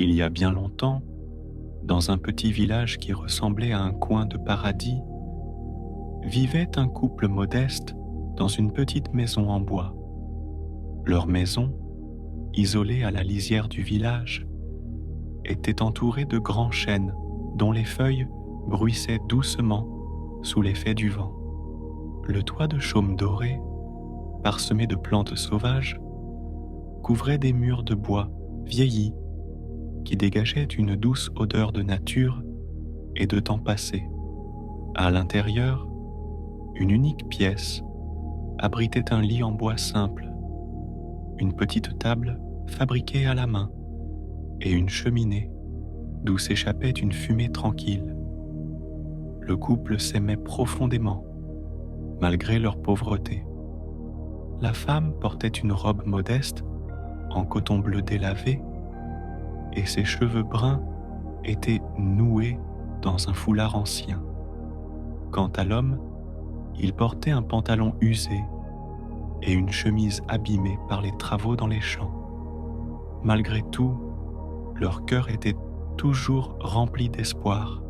Il y a bien longtemps, dans un petit village qui ressemblait à un coin de paradis, vivait un couple modeste dans une petite maison en bois. Leur maison, isolée à la lisière du village, était entourée de grands chênes dont les feuilles bruissaient doucement sous l'effet du vent. Le toit de chaume doré, parsemé de plantes sauvages, couvrait des murs de bois vieillis qui dégageaient une douce odeur de nature et de temps passé. À l'intérieur, une unique pièce abritait un lit en bois simple, une petite table fabriquée à la main et une cheminée d'où s'échappait une fumée tranquille. Le couple s'aimait profondément, malgré leur pauvreté. La femme portait une robe modeste en coton bleu délavé et ses cheveux bruns étaient noués dans un foulard ancien. Quant à l'homme, il portait un pantalon usé et une chemise abîmée par les travaux dans les champs. Malgré tout, leur cœur était toujours rempli d'espoir.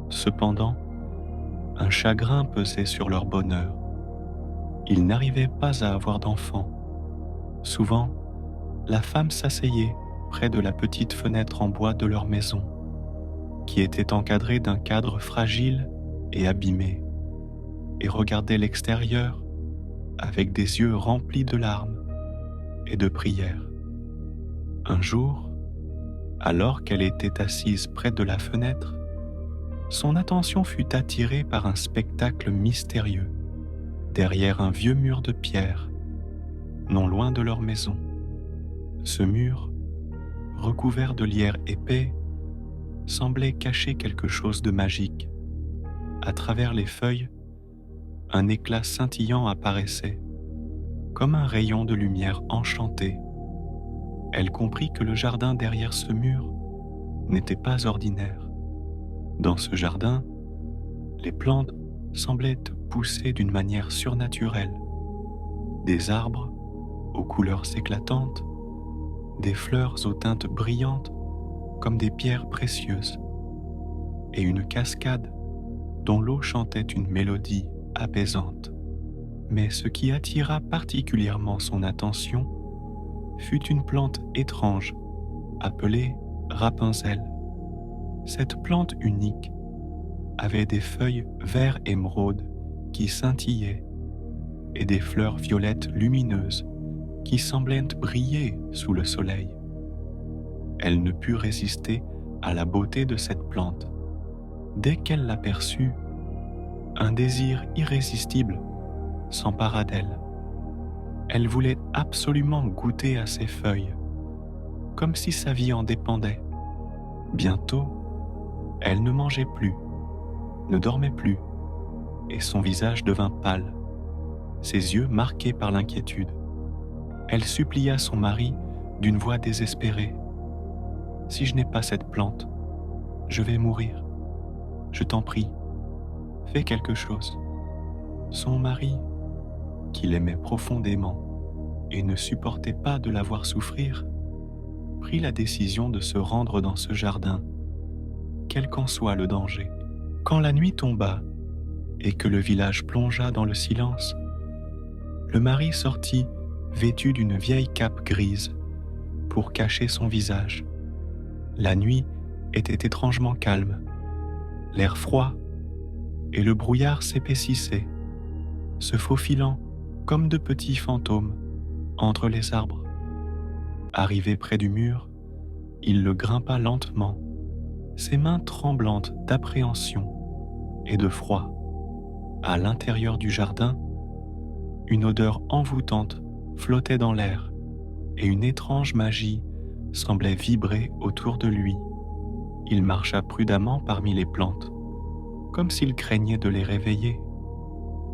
Cependant, un chagrin pesait sur leur bonheur. Ils n'arrivaient pas à avoir d'enfants. Souvent, la femme s'asseyait près de la petite fenêtre en bois de leur maison, qui était encadrée d'un cadre fragile et abîmé, et regardait l'extérieur avec des yeux remplis de larmes et de prières. Un jour, alors qu'elle était assise près de la fenêtre, son attention fut attirée par un spectacle mystérieux derrière un vieux mur de pierre, non loin de leur maison. Ce mur, recouvert de lierre épais, semblait cacher quelque chose de magique. À travers les feuilles, un éclat scintillant apparaissait, comme un rayon de lumière enchantée. Elle comprit que le jardin derrière ce mur n'était pas ordinaire. Dans ce jardin, les plantes semblaient pousser d'une manière surnaturelle. Des arbres aux couleurs éclatantes, des fleurs aux teintes brillantes comme des pierres précieuses, et une cascade dont l'eau chantait une mélodie apaisante. Mais ce qui attira particulièrement son attention fut une plante étrange appelée Rapunzel. Cette plante unique avait des feuilles vert émeraude qui scintillaient et des fleurs violettes lumineuses qui semblaient briller sous le soleil. Elle ne put résister à la beauté de cette plante. Dès qu'elle l'aperçut, un désir irrésistible s'empara d'elle. Elle voulait absolument goûter à ses feuilles, comme si sa vie en dépendait. Bientôt, elle ne mangeait plus, ne dormait plus, et son visage devint pâle, ses yeux marqués par l'inquiétude. Elle supplia son mari d'une voix désespérée. « Si je n'ai pas cette plante, je vais mourir. Je t'en prie, fais quelque chose. » Son mari, qui l'aimait profondément et ne supportait pas de la voir souffrir, prit la décision de se rendre dans ce jardin, quel qu'en soit le danger. Quand la nuit tomba et que le village plongea dans le silence, le mari sortit vêtu d'une vieille cape grise pour cacher son visage. La nuit était étrangement calme, l'air froid et le brouillard s'épaississaient, se faufilant comme de petits fantômes entre les arbres. Arrivé près du mur, il le grimpa lentement, ses mains tremblantes d'appréhension et de froid. À l'intérieur du jardin, une odeur envoûtante flottait dans l'air et une étrange magie semblait vibrer autour de lui. Il marcha prudemment parmi les plantes, comme s'il craignait de les réveiller.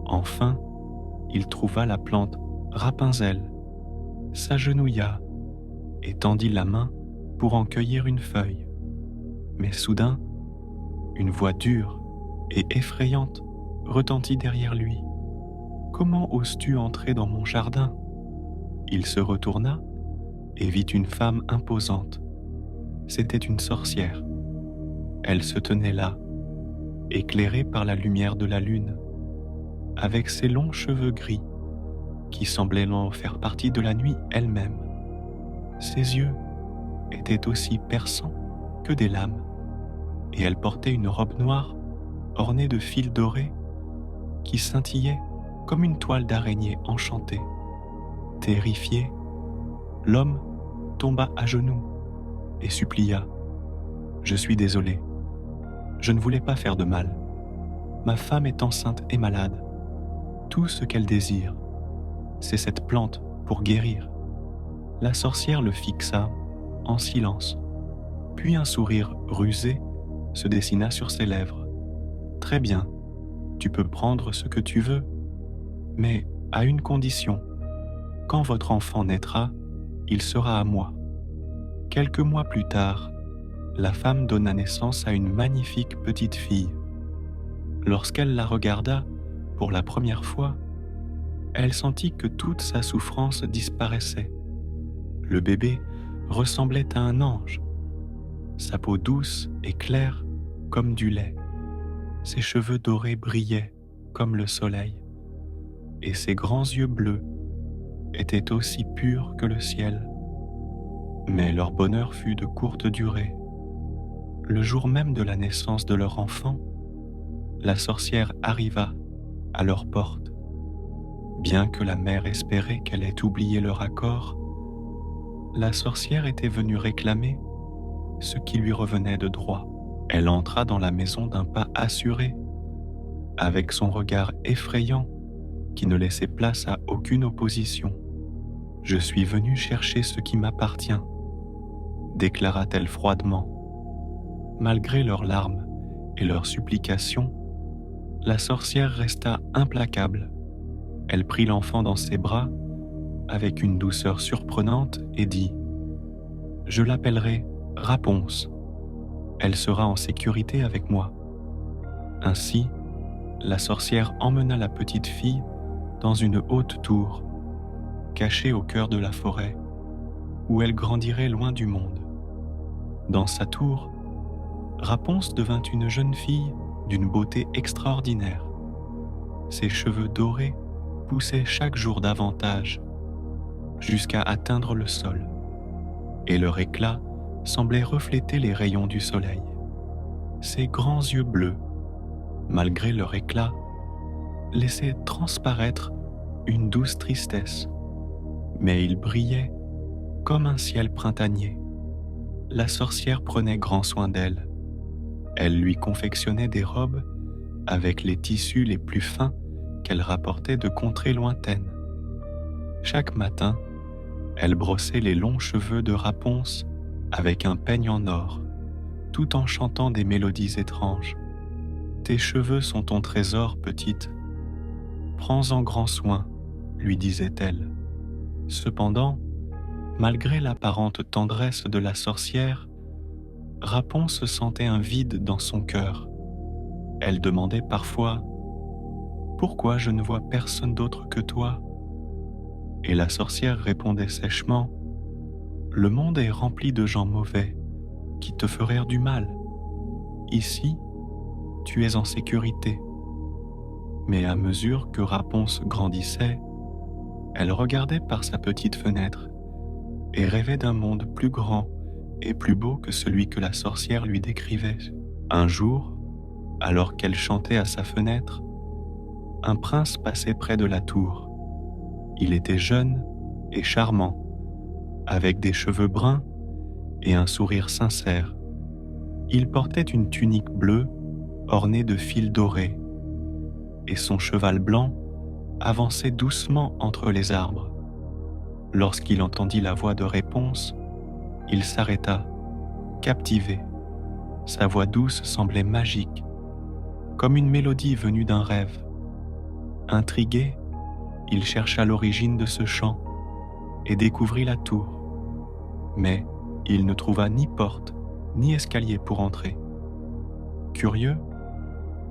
Enfin, il trouva la plante Rapunzel, s'agenouilla et tendit la main pour en cueillir une feuille. Mais soudain, une voix dure et effrayante retentit derrière lui. « Comment oses-tu entrer dans mon jardin ?» Il se retourna et vit une femme imposante. c'était une sorcière. Elle se tenait là, éclairée par la lumière de la lune, avec ses longs cheveux gris qui semblaient faire partie de la nuit elle-même. Ses yeux étaient aussi perçants que des lames, et elle portait une robe noire ornée de fils dorés qui scintillaient comme une toile d'araignée enchantée. Terrifié, l'homme tomba à genoux et supplia : « Je suis désolé, je ne voulais pas faire de mal. Ma femme est enceinte et malade. Tout ce qu'elle désire, c'est cette plante pour guérir. » La sorcière le fixa en silence, puis un sourire rusé se dessina sur ses lèvres. « Très bien, tu peux prendre ce que tu veux, mais à une condition. Quand votre enfant naîtra, il sera à moi. » Quelques mois plus tard, la femme donna naissance à une magnifique petite fille. Lorsqu'elle la regarda pour la première fois, elle sentit que toute sa souffrance disparaissait. Le bébé ressemblait à un ange, sa peau douce et claire comme du lait. Ses cheveux dorés brillaient comme le soleil, et ses grands yeux bleus étaient aussi purs que le ciel. Mais leur bonheur fut de courte durée. Le jour même de la naissance de leur enfant, la sorcière arriva à leur porte. Bien que la mère espérait qu'elle ait oublié leur accord, la sorcière était venue réclamer ce qui lui revenait de droit. Elle entra dans la maison d'un pas assuré, avec son regard effrayant qui ne laissait place à aucune opposition. « Je suis venue chercher ce qui m'appartient », déclara-t-elle froidement. Malgré leurs larmes et leurs supplications, la sorcière resta implacable. Elle prit l'enfant dans ses bras avec une douceur surprenante et dit : « Je l'appellerai Raponce. Elle sera en sécurité avec moi. » Ainsi, la sorcière emmena la petite fille dans une haute tour, cachée au cœur de la forêt, où elle grandirait loin du monde. Dans sa tour, Raponce devint une jeune fille d'une beauté extraordinaire. Ses cheveux dorés poussaient chaque jour davantage, jusqu'à atteindre le sol, et leur éclat semblait refléter les rayons du soleil. Ses grands yeux bleus, malgré leur éclat, laissaient transparaître une douce tristesse, mais ils brillaient comme un ciel printanier. La sorcière prenait grand soin d'elle. Elle lui confectionnait des robes avec les tissus les plus fins qu'elle rapportait de contrées lointaines. Chaque matin, elle brossait les longs cheveux de Raponce avec un peigne en or, tout en chantant des mélodies étranges. « Tes cheveux sont ton trésor, petite. Prends-en grand soin, » lui disait-elle. Cependant, malgré l'apparente tendresse de la sorcière, Raponce sentait un vide dans son cœur. Elle demandait parfois : « Pourquoi je ne vois personne d'autre que toi ?» Et la sorcière répondait sèchement : « Le monde est rempli de gens mauvais qui te feraient du mal. Ici, tu es en sécurité. » Mais à mesure que Raponce grandissait, elle regardait par sa petite fenêtre et rêvait d'un monde plus grand et plus beau que celui que la sorcière lui décrivait. Un jour, alors qu'elle chantait à sa fenêtre, un prince passait près de la tour. Il était jeune et charmant, avec des cheveux bruns et un sourire sincère. Il portait une tunique bleue ornée de fils dorés, et son cheval blanc avançait doucement entre les arbres. Lorsqu'il entendit la voix de Raponce, il s'arrêta, captivé. Sa voix douce semblait magique, comme une mélodie venue d'un rêve. Intrigué, il chercha l'origine de ce chant et découvrit la tour. Mais il ne trouva ni porte ni escalier pour entrer. Curieux,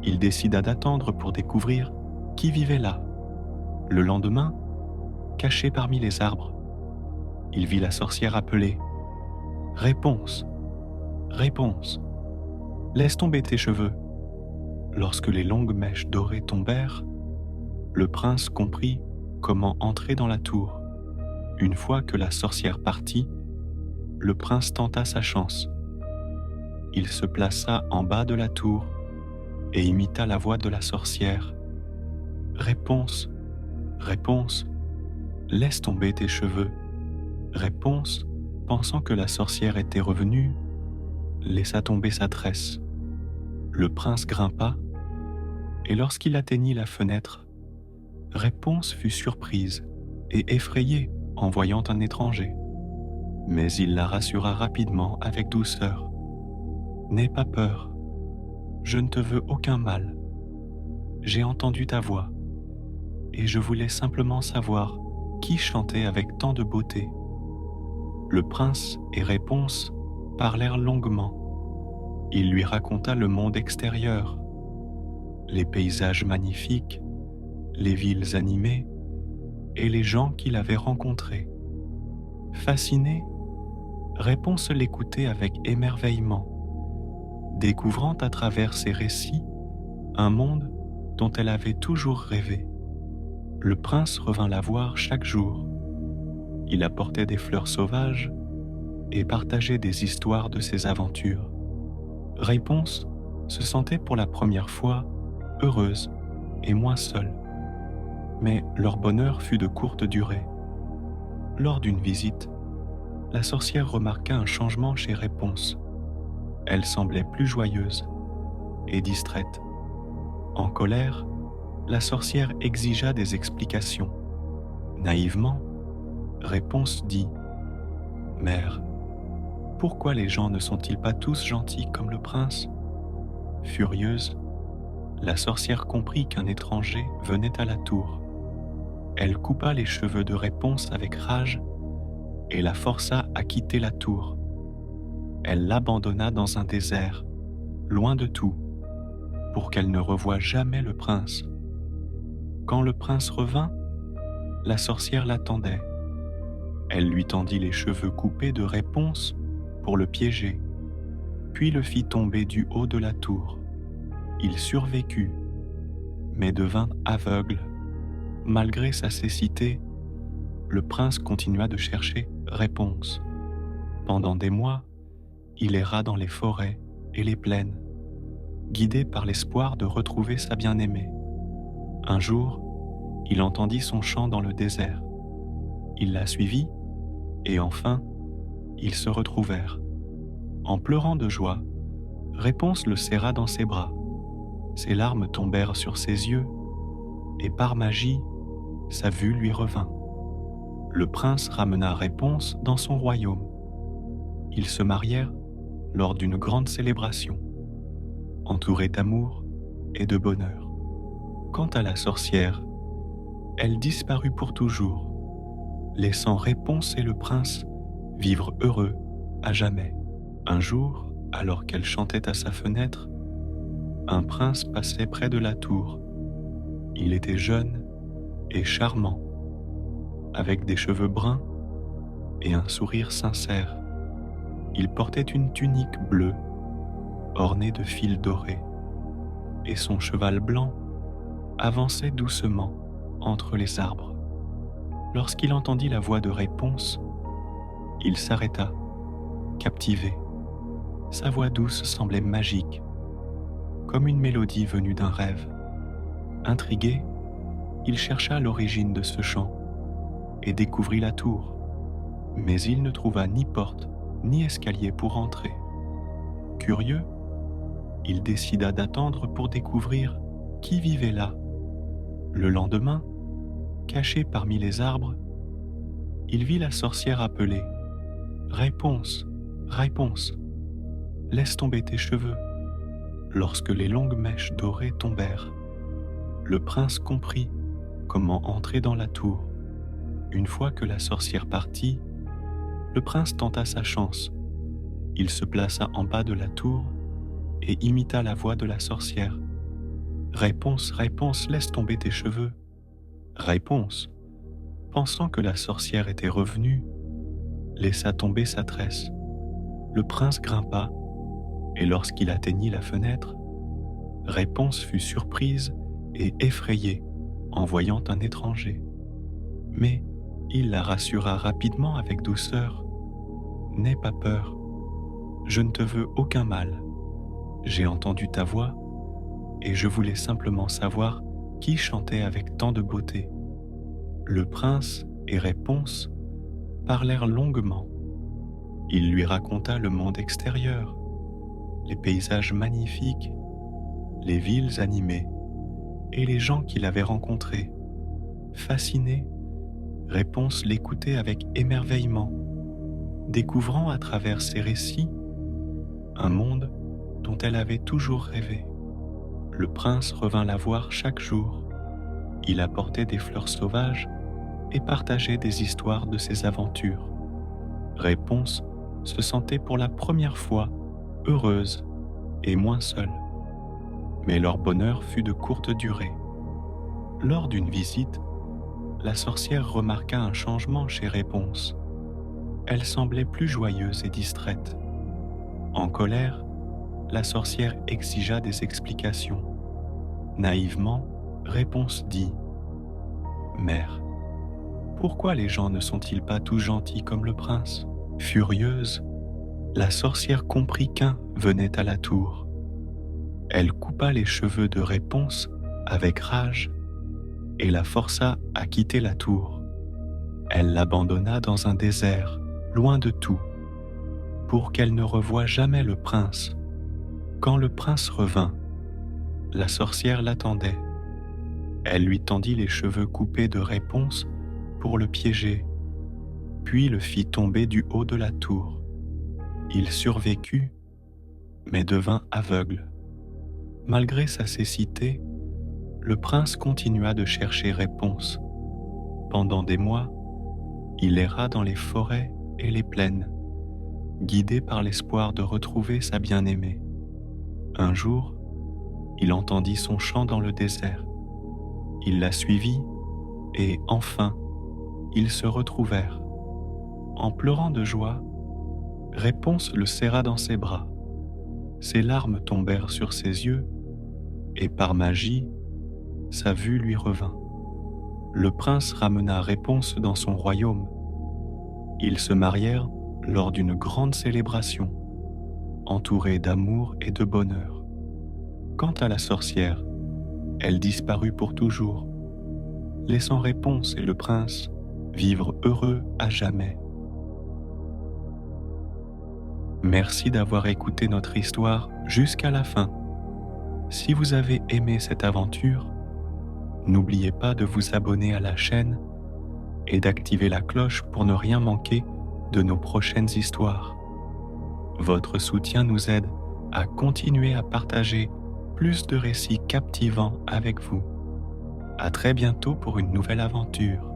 il décida d'attendre pour découvrir qui vivait là. Le lendemain, caché parmi les arbres, il vit la sorcière appeler « Raponce !» Réponse. Laisse tomber tes cheveux. Lorsque les longues mèches dorées tombèrent, le prince comprit comment entrer dans la tour. Une fois que la sorcière partit, le prince tenta sa chance. Il se plaça en bas de la tour et imita la voix de la sorcière. Réponse, réponse, laisse tomber tes cheveux. Réponse, pensant que la sorcière était revenue, laissa tomber sa tresse. Le prince grimpa, et lorsqu'il atteignit la fenêtre, Réponse fut surprise et effrayée en voyant un étranger. Mais il la rassura rapidement avec douceur. « N'aie pas peur, je ne te veux aucun mal. J'ai entendu ta voix, et je voulais simplement savoir qui chantait avec tant de beauté. » Le prince et Réponse parlèrent longuement. Il lui raconta le monde extérieur, les paysages magnifiques, les villes animées et les gens qu'il avait rencontrés. Fasciné, Réponse l'écoutait avec émerveillement, découvrant à travers ses récits un monde dont elle avait toujours rêvé. Le prince revint la voir chaque jour. Il apportait des fleurs sauvages et partageait des histoires de ses aventures. Réponse se sentait pour la première fois heureuse et moins seule. Mais leur bonheur fut de courte durée. Lors d'une visite, la sorcière remarqua un changement chez Réponse. Elle semblait plus joyeuse et distraite. En colère, la sorcière exigea des explications. Naïvement, Réponse dit « Mère, pourquoi les gens ne sont-ils pas tous gentils comme le prince ?» Furieuse, la sorcière comprit qu'un étranger venait à la tour. Elle coupa les cheveux de Réponse avec rage et la força à quitter la tour. Elle l'abandonna dans un désert, loin de tout, pour qu'elle ne revoie jamais le prince. Quand le prince revint, la sorcière l'attendait. Elle lui tendit les cheveux coupés de Réponse pour le piéger, puis le fit tomber du haut de la tour. Il survécut, mais devint aveugle. Malgré sa cécité, le prince continua de chercher Réponse. Pendant des mois, il erra dans les forêts et les plaines, guidé par l'espoir de retrouver sa bien-aimée. Un jour, il entendit son chant dans le désert. Il la suivit, et enfin, ils se retrouvèrent. En pleurant de joie, Réponse le serra dans ses bras. Ses larmes tombèrent sur ses yeux, et par magie, sa vue lui revint. Le prince ramena Réponse dans son royaume. Ils se marièrent lors d'une grande célébration, entourés d'amour et de bonheur. Quant à la sorcière, elle disparut pour toujours, laissant Réponse et le prince vivre heureux à jamais. Un jour, alors qu'elle chantait à sa fenêtre, un prince passait près de la tour. Il était jeune et charmant, avec des cheveux bruns et un sourire sincère. Il portait une tunique bleue, ornée de fils dorés, et son cheval blanc avançait doucement entre les arbres. Lorsqu'il entendit la voix de Réponse, il s'arrêta, captivé. Sa voix douce semblait magique, comme une mélodie venue d'un rêve. Intrigué, il chercha l'origine de ce chant et découvrit la tour, mais il ne trouva ni porte ni escalier pour entrer. Curieux, il décida d'attendre pour découvrir qui vivait là. Le lendemain, caché parmi les arbres, il vit la sorcière appeler « Réponse, Réponse, laisse tomber tes cheveux !» Lorsque les longues mèches dorées tombèrent, le prince comprit comment entrer dans la tour. Une fois que la sorcière partit, le prince tenta sa chance. Il se plaça en bas de la tour et imita la voix de la sorcière. « Réponse, Réponse, laisse tomber tes cheveux !» Réponse, pensant que la sorcière était revenue, laissa tomber sa tresse. Le prince grimpa et lorsqu'il atteignit la fenêtre, Réponse fut surprise et effrayée en voyant un étranger. Mais il la rassura rapidement avec douceur. « N'aie pas peur, je ne te veux aucun mal. J'ai entendu ta voix et je voulais simplement savoir qui chantait avec tant de beauté. » Le prince et Réponse parlèrent longuement. Il lui raconta le monde extérieur, les paysages magnifiques, les villes animées et les gens qu'il avait rencontrés. Fasciné, Réponse l'écoutait avec émerveillement, découvrant à travers ses récits un monde dont elle avait toujours rêvé. Le prince revint la voir chaque jour. Il apportait des fleurs sauvages et partageait des histoires de ses aventures. Réponse se sentait pour la première fois heureuse et moins seule. Mais leur bonheur fut de courte durée. Lors d'une visite, la sorcière remarqua un changement chez Réponse. Elle semblait plus joyeuse et distraite. En colère, la sorcière exigea des explications. Naïvement, Réponse dit « Mère, pourquoi les gens ne sont-ils pas tous gentils comme le prince ?» Furieuse, la sorcière comprit qu'un venait à la tour. Elle coupa les cheveux de Réponse avec rage et la força à quitter la tour. Elle l'abandonna dans un désert, loin de tout, pour qu'elle ne revoie jamais le prince. Quand le prince revint, la sorcière l'attendait. Elle lui tendit les cheveux coupés de Réponse pour le piéger, puis le fit tomber du haut de la tour. Il survécut, mais devint aveugle. Malgré sa cécité, le prince continua de chercher Réponse. Pendant des mois, il erra dans les forêts et les plaines, guidé par l'espoir de retrouver sa bien-aimée. Un jour, il entendit son chant dans le désert. Il la suivit et, enfin, ils se retrouvèrent. En pleurant de joie, Réponse le serra dans ses bras. Ses larmes tombèrent sur ses yeux et, par magie, sa vue lui revint. Le prince ramena Réponse dans son royaume. Ils se marièrent lors d'une grande célébration, entourés d'amour et de bonheur. Quant à la sorcière, elle disparut pour toujours, laissant Réponse et le prince vivre heureux à jamais. Merci d'avoir écouté notre histoire jusqu'à la fin. Si vous avez aimé cette aventure, n'oubliez pas de vous abonner à la chaîne et d'activer la cloche pour ne rien manquer de nos prochaines histoires. Votre soutien nous aide à continuer à partager plus de récits captivants avec vous. À très bientôt pour une nouvelle aventure.